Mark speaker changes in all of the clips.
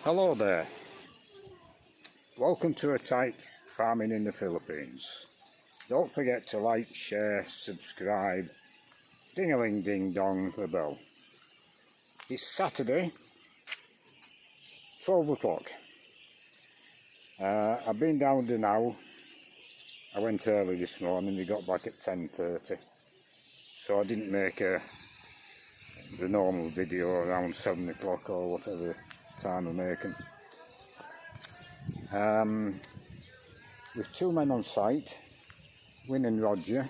Speaker 1: Hello there, welcome to a tight farming in the Philippines. Don't forget to like, share, subscribe, ding-a-ling ding dong the bell. It's Saturday, 12 o'clock. I've been down to now. I went early this morning, we got back at 10:30, so I didn't make the normal video around 7 o'clock or whatever time I'm making. With two men on site, Win and Roger.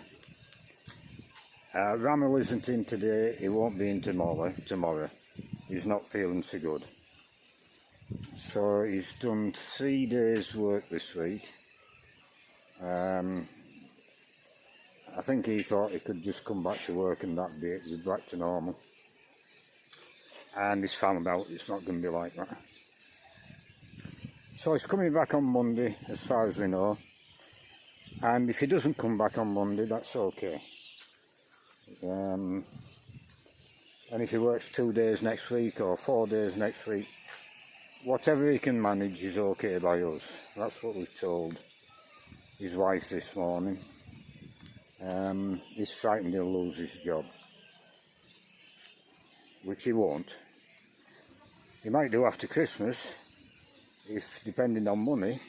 Speaker 1: Ramel isn't in today, he won't be in tomorrow. He's not feeling so good. So he's done 3 days work this week. I think he thought he could just come back to work and that day he'd be back to normal. And he's found out it's not going to be like that. So he's coming back on Monday, as far as we know. And if he doesn't come back on Monday, that's okay. And if he works 2 days next week or 4 days next week, whatever he can manage is okay by us. That's what we've told his wife this morning. He's frightened he'll lose his job, which he won't. He might do after Christmas, if depending on money,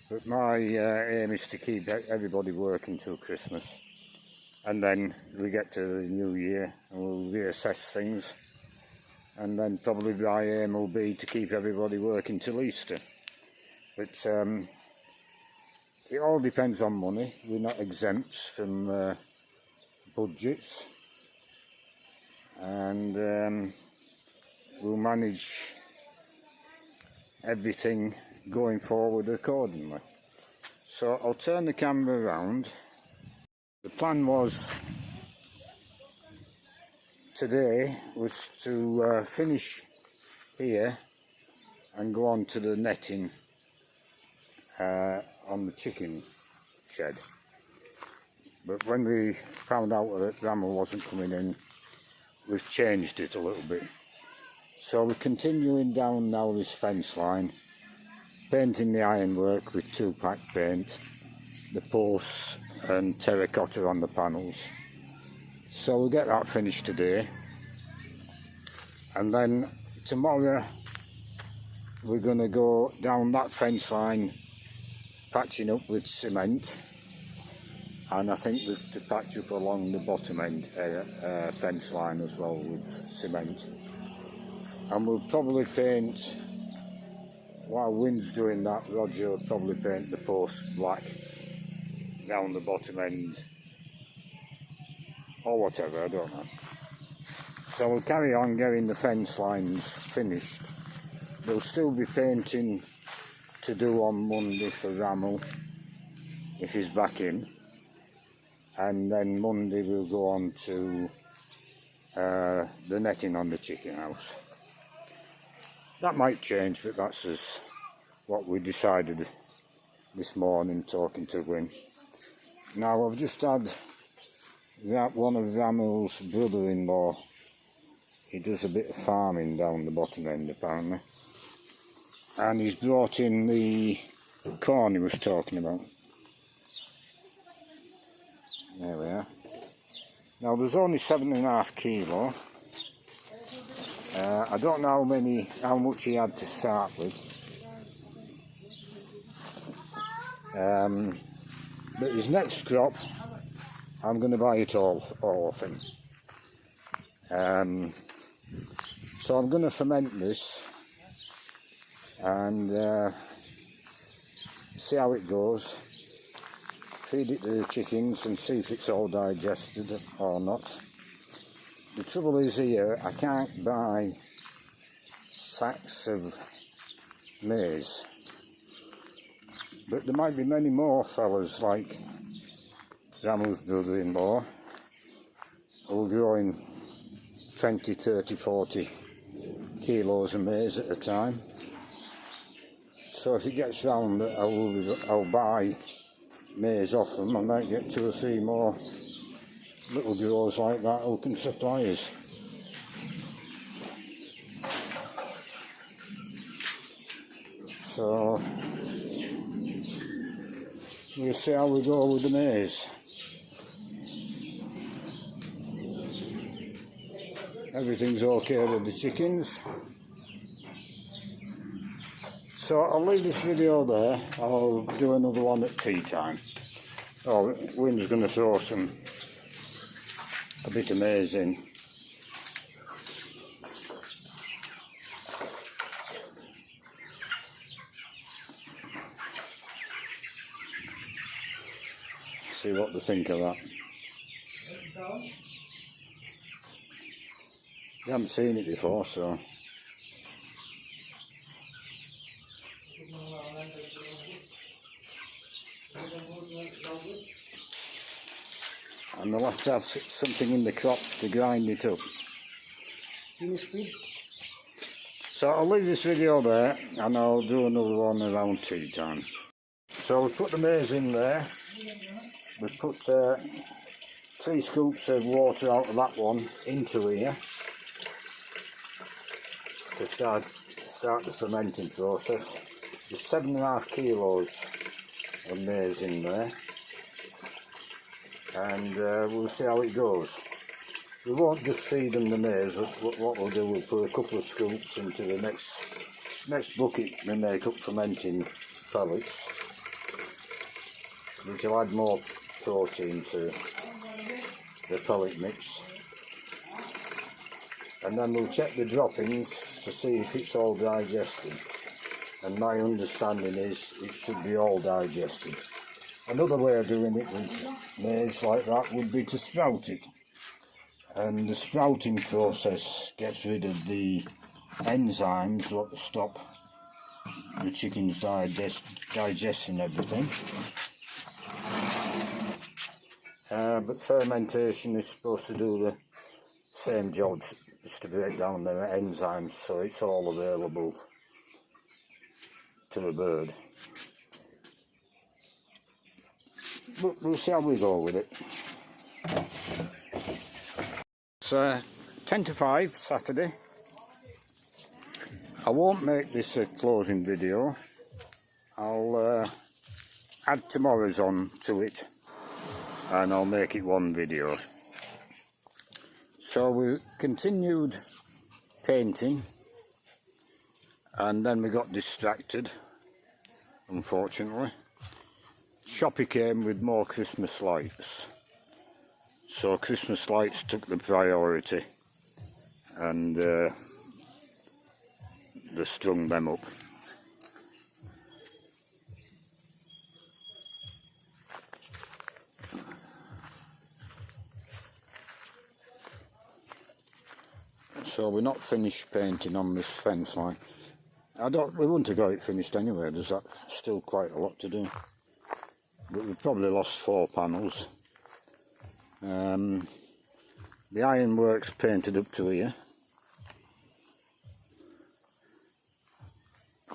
Speaker 1: but my aim is to keep everybody working till Christmas, and then we get to the new year and we'll reassess things, and then probably my aim will be to keep everybody working till Easter. But it all depends on money. We're not exempt from budgets, and we'll manage everything going forward accordingly. So I'll turn the camera around. The plan was today was to finish here and go on to the netting on the chicken shed, but when we found out that Ramel wasn't coming in, we've changed it a little bit. So we're continuing down now this fence line, painting the ironwork with 2-pack paint, the posts and terracotta on the panels. So we'll get that finished today, and then tomorrow we're going to go down that fence line, patching up with cement, and I think to patch up along the bottom end fence line as well with cement. And we'll probably paint, while Win's doing that, Roger will probably paint the posts black down the bottom end, or whatever, I don't know. So we'll carry on getting the fence lines finished. There'll still be painting to do on Monday for Ramel, if he's back in. And then Monday we'll go on to the netting on the chicken house. That might change, but that's what we decided this morning talking to Win. Now I've just had one of Ramel's brother-in-law. He does a bit of farming down the bottom end apparently, and he's brought in the corn he was talking about. There we are. Now there's only 7.5 kilo. I don't know how much he had to start with, but his next crop I'm going to buy it all off him. So I'm going to ferment this and see how it goes, feed it to the chickens and see if it's all digested or not. The trouble is here, I can't buy sacks of maize, but there might be many more fellas like Ramel's brother-in-law who are growing 20, 30, 40 kilos of maize at a time. So if it gets round that I'll buy maize off them, I might get 2 or 3 more little growers like that who can supply us. So we'll see how we go with the maize. Everything's okay with the chickens. So I'll leave this video there. I'll do another one at tea time. Oh, Wynn's going to throw a bit of maize in. See what they think of that. You haven't seen it before, so. And they'll have to have something in the crops to grind it up. So I'll leave this video there and I'll do another one around tea time. So we've put the maize in there. We've put 3 scoops of water out of that one into here to start the fermenting process. There's 7.5 kilos of maize in there, and we'll see how it goes. We won't just feed them the maize. What we'll do, we'll put a couple of scoops into the next bucket we make up fermenting pellets, which will add more protein to the pellet mix. And then we'll check the droppings to see if it's all digested. And my understanding is it should be all digested. Another way of doing it with maize like that would be to sprout it. And the sprouting process gets rid of the enzymes that stop the chickens digesting everything. But fermentation is supposed to do the same job, is to break down the enzymes so it's all available to the bird. But we'll see how we go with it. It's 10 to 5 Saturday. I won't make this a closing video. I'll add tomorrow's on to it and I'll make it one video. So we continued painting and then we got distracted, unfortunately. Shoppy came with more Christmas lights, so Christmas lights took the priority and they strung them up. So we're not finished painting on this fence line. We wouldn't have got it finished anyway. There's still quite a lot to do. But we've probably lost 4 panels. The ironwork's painted up to here.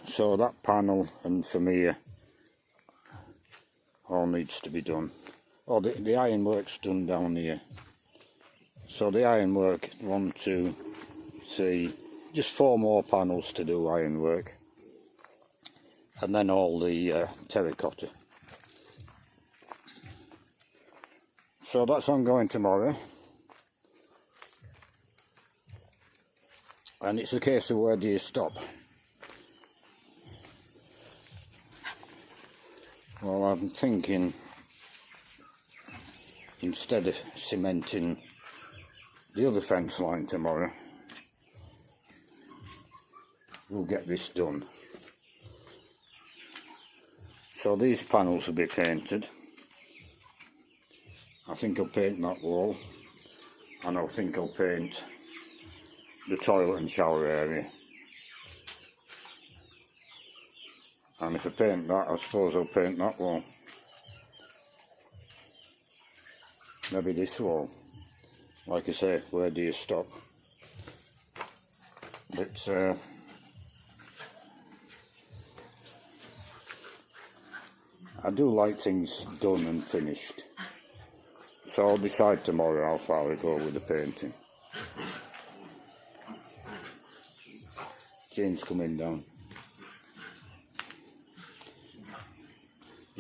Speaker 1: So that panel and from here all needs to be done. Oh, the ironwork's done down here. So the ironwork, 1, 2, 3, just 4 more panels to do ironwork. And then all the terracotta. So that's ongoing tomorrow. And it's a case of where do you stop? Well, I'm thinking instead of cementing the other fence line tomorrow, we'll get this done. So these panels will be painted. I think I'll paint that wall, and I think I'll paint the toilet and shower area. And if I paint that, I suppose I'll paint that wall. Maybe this wall. Like I say, where do you stop? But I do like things done and finished. So I'll decide tomorrow how far I go with the painting. Jane's coming down.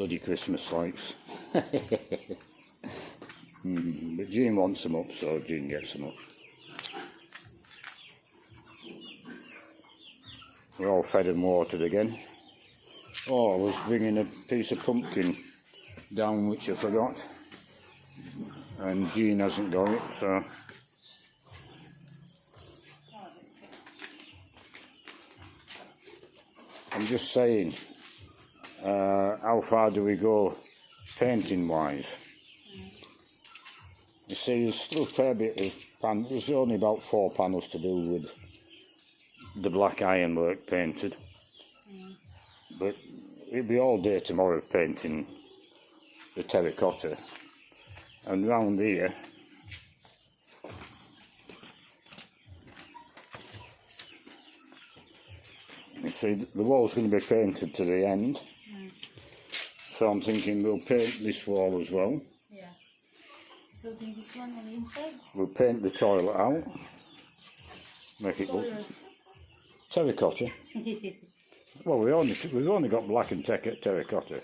Speaker 1: bloody Christmas lights. But Jean wants them up, so Jean gets them up. We're all fed and watered again. Oh, I was bringing a piece of pumpkin down, which I forgot, and Jean hasn't got it, so I'm just saying, how far do we go painting wise? You see, there's still a fair bit of panels. There's only about 4 panels to do with the black ironwork painted, but it'll be all day tomorrow painting the terracotta. And round here, you see, the wall's going to be painted to the end, so I'm thinking we'll paint this wall as well.
Speaker 2: Yeah. Building this one on the inside?
Speaker 1: We'll paint the toilet out, make it look terracotta. Well, we've only got black and terracotta.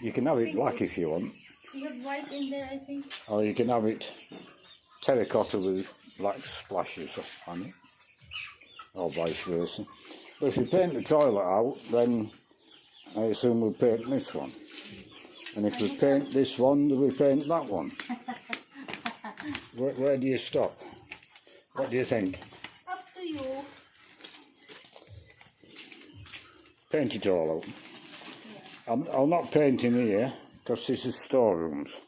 Speaker 1: You can have it black if you want.
Speaker 2: You have white in there, I think.
Speaker 1: Or you can have it terracotta with black splashes on it, or vice versa. But if you paint the toilet out, then I assume we'll paint this one. And if we paint this one, then we paint that one. Where do you stop? What do you think?
Speaker 2: Up to you.
Speaker 1: Paint it all out.
Speaker 2: Yeah.
Speaker 1: I'll not paint in here, because this is storerooms.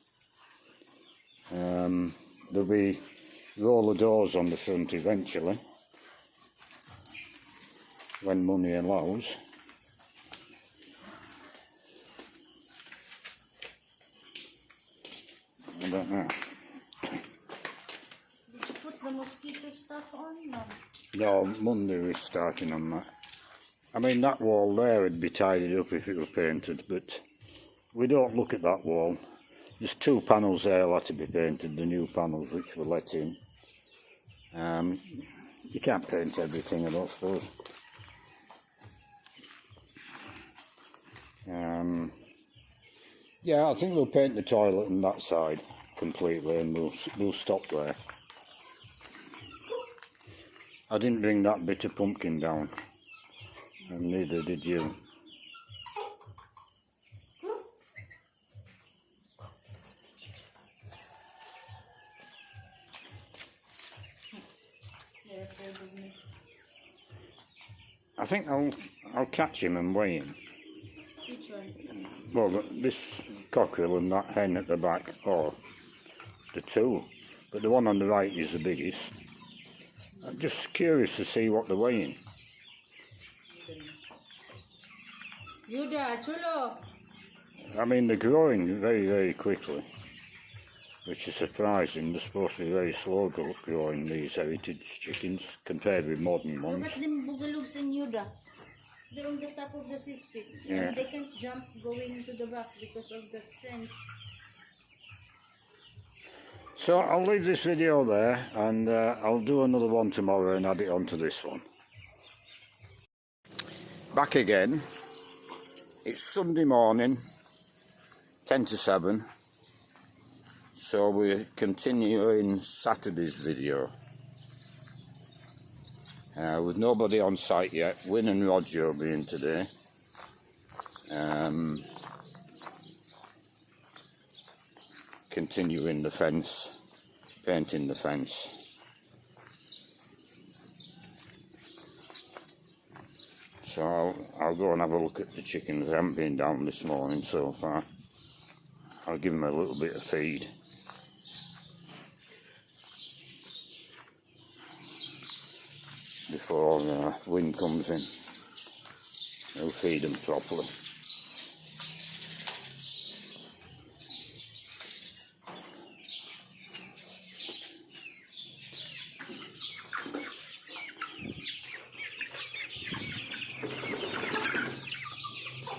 Speaker 1: There'll be roller doors on the front eventually, when money allows. I don't know.
Speaker 2: Did you put the mosquito stuff on? No.
Speaker 1: No, Monday we're starting on that. I mean, that wall there would be tidied up if it were painted, but we don't look at that wall. There's 2 panels there that to be painted, the new panels which were let in. You can't paint everything, I don't suppose. Yeah, I think we'll paint the toilet on that side completely, and we'll stop there. I didn't bring that bit of pumpkin down, and neither did you. I think I'll catch him and weigh him.
Speaker 2: Which one?
Speaker 1: Well, this cockerel and that hen at the back, or the 2, but the one on the right is the biggest. I'm just curious to see what they're weighing.
Speaker 2: Yuda, chulo.
Speaker 1: I mean, they're growing very, very quickly, which is surprising. They're supposed to be very slow growing, these heritage chickens, compared with modern ones.
Speaker 2: Look at them bugalugs in Yuda. They're on the top of the cesspit.
Speaker 1: Yeah.
Speaker 2: And they can't jump going to the back because of the fence.
Speaker 1: So I'll leave this video there, and I'll do another one tomorrow and add it onto this one. Back again. It's Sunday morning, 10 to 7. So we're continuing Saturday's video. With nobody on site yet. Win and Roger will be in today. Continuing the fence, painting the fence. So I'll go and have a look at the chickens. I haven't been down this morning so far. I'll give them a little bit of feed. Before wind comes in, we'll feed them properly.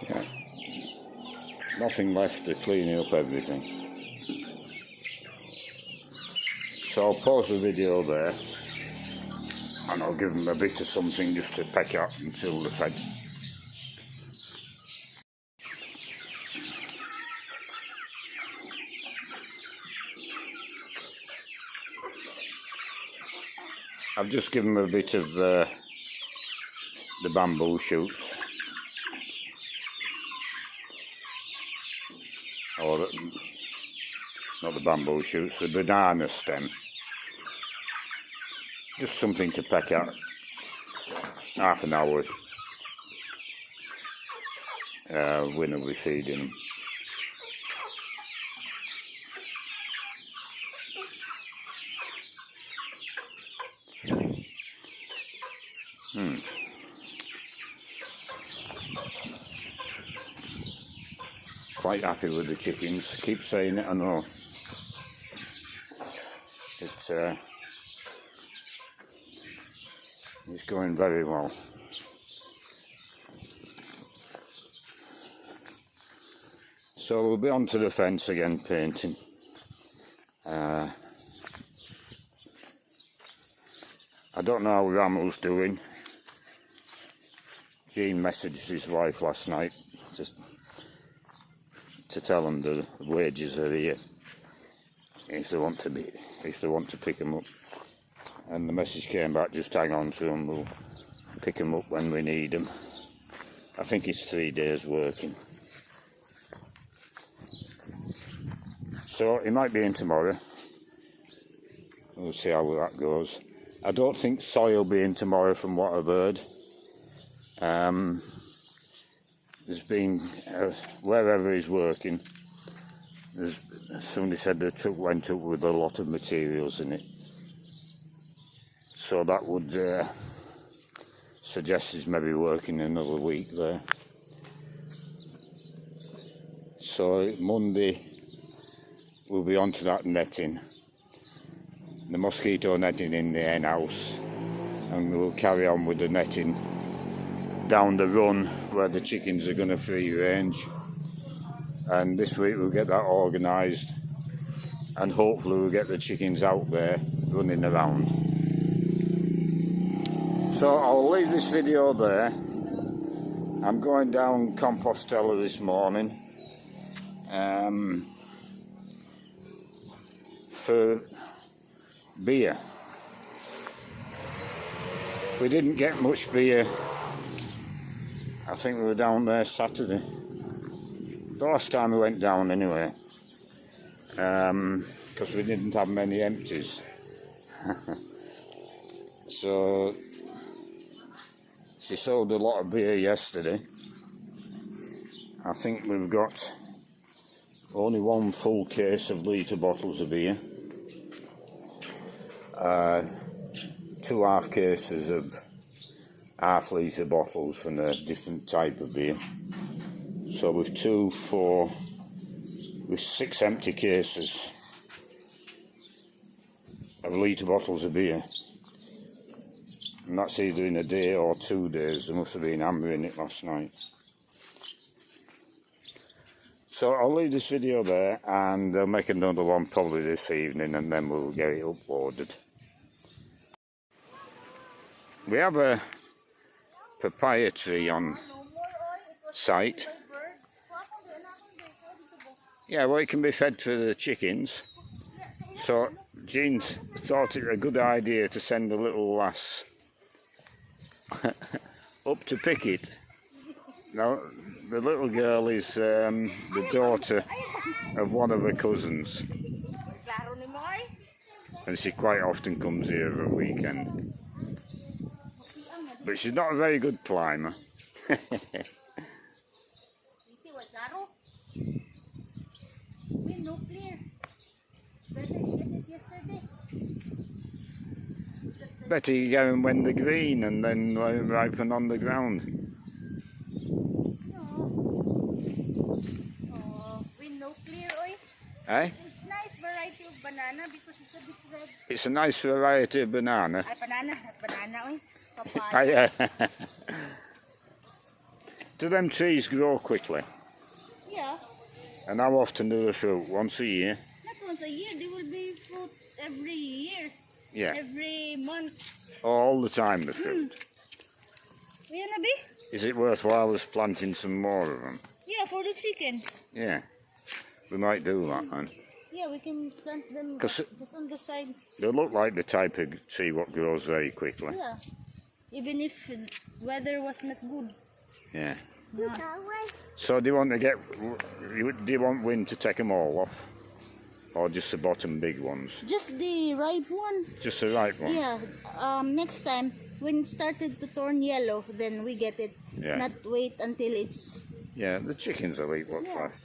Speaker 1: Yeah. Nothing left to clean up everything. So I'll pause the video there, and I'll give them a bit of something just to peck at until they're fed. I've just given them a bit of the bamboo shoots, or not the bamboo shoots, the banana stem. Just something to peck at. Half an hour. When will be feeding them. Quite happy with the chickens. Keep saying it, I know. It's going very well. So we'll be onto the fence again, painting. I don't know how Ramel's doing. Gene messaged his wife last night just to tell him the wages are here if they want to pick them up. And the message came back, just hang on to them, we'll pick them up when we need them. I think it's 3 days working. So he might be in tomorrow. We'll see how that goes. I don't think Soy will be in tomorrow from what I've heard. There's been, wherever he's working, somebody said the truck went up with a lot of materials in it. So that would suggest he's maybe working another week there. So Monday we'll be onto that netting, the mosquito netting in the hen house, and we'll carry on with the netting down the run where the chickens are going to free range. And this week we'll get that organised, and hopefully we'll get the chickens out there running around. So I'll leave this video there. I'm going down Compostela this morning for beer. We didn't get much beer. I think we were down there Saturday. The last time we went down anyway. Because we didn't have many empties. So she sold a lot of beer yesterday. I think we've got only 1 full case of litre bottles of beer. 2 half cases of half-litre bottles from a different type of beer. So with 6 empty cases of litre bottles of beer. And that's either in a day or 2 days. There must have been amber in it last night. So I'll leave this video there, and I'll make another one probably this evening, and then we'll get it uploaded. We have a papaya tree on site. Yeah, well, it can be fed for the chickens. So Jean thought it a good idea to send a little lass up to pick it. Now, the little girl is the daughter of one of her cousins, and she quite often comes here over a weekend. But she's not a very good climber. Better you get them when they're green and then ripen on the ground. Eh?
Speaker 2: It's nice variety of banana because it's a bit red.
Speaker 1: It's a nice variety of banana.
Speaker 2: Banana, oy. Papaya.
Speaker 1: Do them trees grow quickly?
Speaker 2: Yeah.
Speaker 1: And how often do they fruit? Once a year?
Speaker 2: Not once a year, they will be fruit every year.
Speaker 1: Yeah.
Speaker 2: Every month.
Speaker 1: All the time the fruit. Is it worthwhile us planting some more of them?
Speaker 2: Yeah, for the chicken.
Speaker 1: Yeah. We might do that then.
Speaker 2: Yeah, we can plant them
Speaker 1: 'Cause
Speaker 2: just on the side.
Speaker 1: they look like the type of tree what grows very quickly.
Speaker 2: Yeah. Even if weather was not good.
Speaker 1: Yeah.
Speaker 2: Yeah.
Speaker 1: So do you want to get? Do you want wind to take them all off, or just the bottom big ones?
Speaker 2: Just the ripe one.
Speaker 1: Just the right one.
Speaker 2: Yeah. Next time when it started to turn yellow, then we get it.
Speaker 1: Yeah.
Speaker 2: Not wait until it's.
Speaker 1: Yeah, the chickens will eat what's left.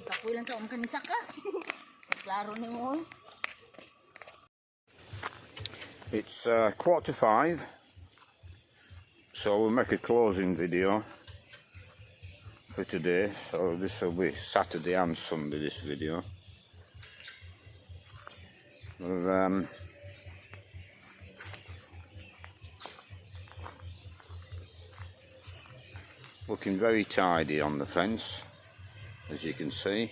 Speaker 2: Kapoy lang taong kanisa ka. Klaro ni mo.
Speaker 1: It's 4:45, so we'll make a closing video for today. So this will be Saturday and Sunday, this video. We're, looking very tidy on the fence, as you can see.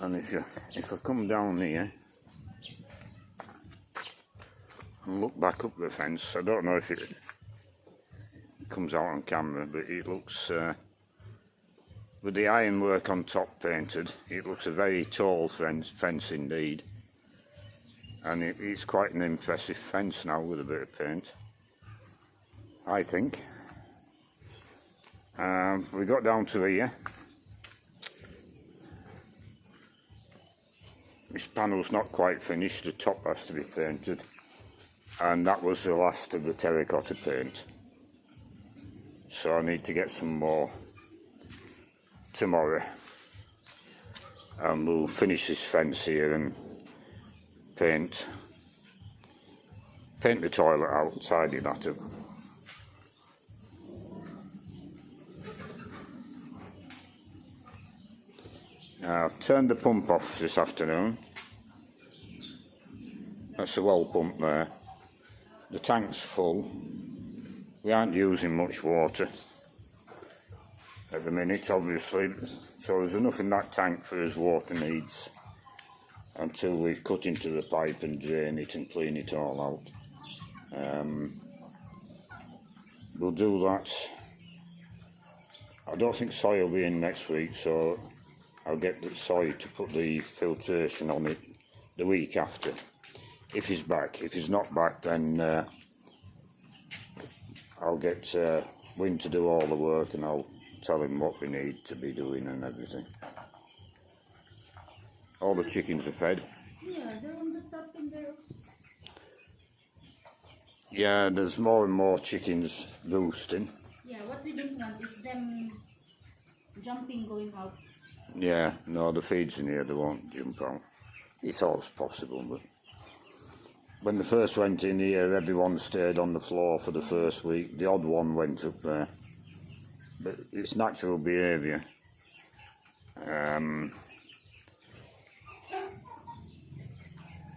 Speaker 1: And if I come down here and look back up the fence, I don't know if it comes out on camera, but it looks, with the ironwork on top painted, it looks a very tall fence indeed. And it's quite an impressive fence now with a bit of paint, I think. We got down to here. This panel's not quite finished, the top has to be painted, and that was the last of the terracotta paint. So I need to get some more tomorrow, and we'll finish this fence here and paint the toilet out, tidy that up. I've turned the pump off this afternoon. That's the well pump there. The tank's full. We aren't using much water at the minute, obviously, so there's enough in that tank for his water needs until we cut into the pipe and drain it and clean it all out. We'll do that. I don't think soy will be in next week, so I'll get the soy to put the filtration on it the week after, if he's back. If he's not back, then I'll get Win to do all the work, and I'll tell him what we need to be doing and everything. All the chickens are fed.
Speaker 2: Yeah, they're on the top and they're...
Speaker 1: Yeah, there's more and more chickens roosting.
Speaker 2: Yeah, what we don't want is them jumping, going out.
Speaker 1: Yeah, no, the feed's in here, they won't jump out. It's always possible, but when they first went in here, everyone stayed on the floor for the first week. The odd one went up there, but it's natural behaviour.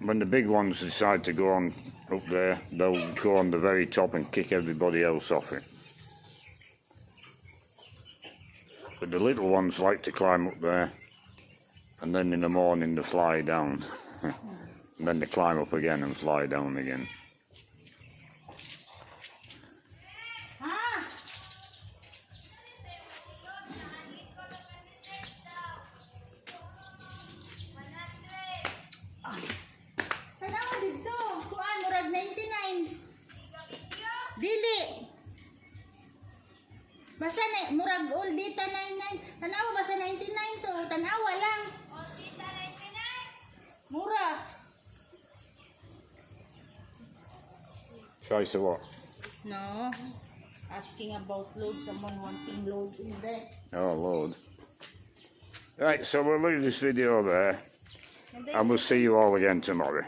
Speaker 1: When the big ones decide to go on up there, they'll go on the very top and kick everybody else off it. But the little ones like to climb up there, and then in the morning they fly down. And then they climb up again and fly down again.
Speaker 2: Tanawa dito, kuan murag 99. Dili. Basta na murag all data 99. Tanawa basta 99 to, tanawa lang. All data 99. Mura.
Speaker 1: Price of what?
Speaker 2: No. Asking about load, someone wanting load in there.
Speaker 1: Oh, Lord. Right, so we'll leave this video there, and we'll see you all again tomorrow.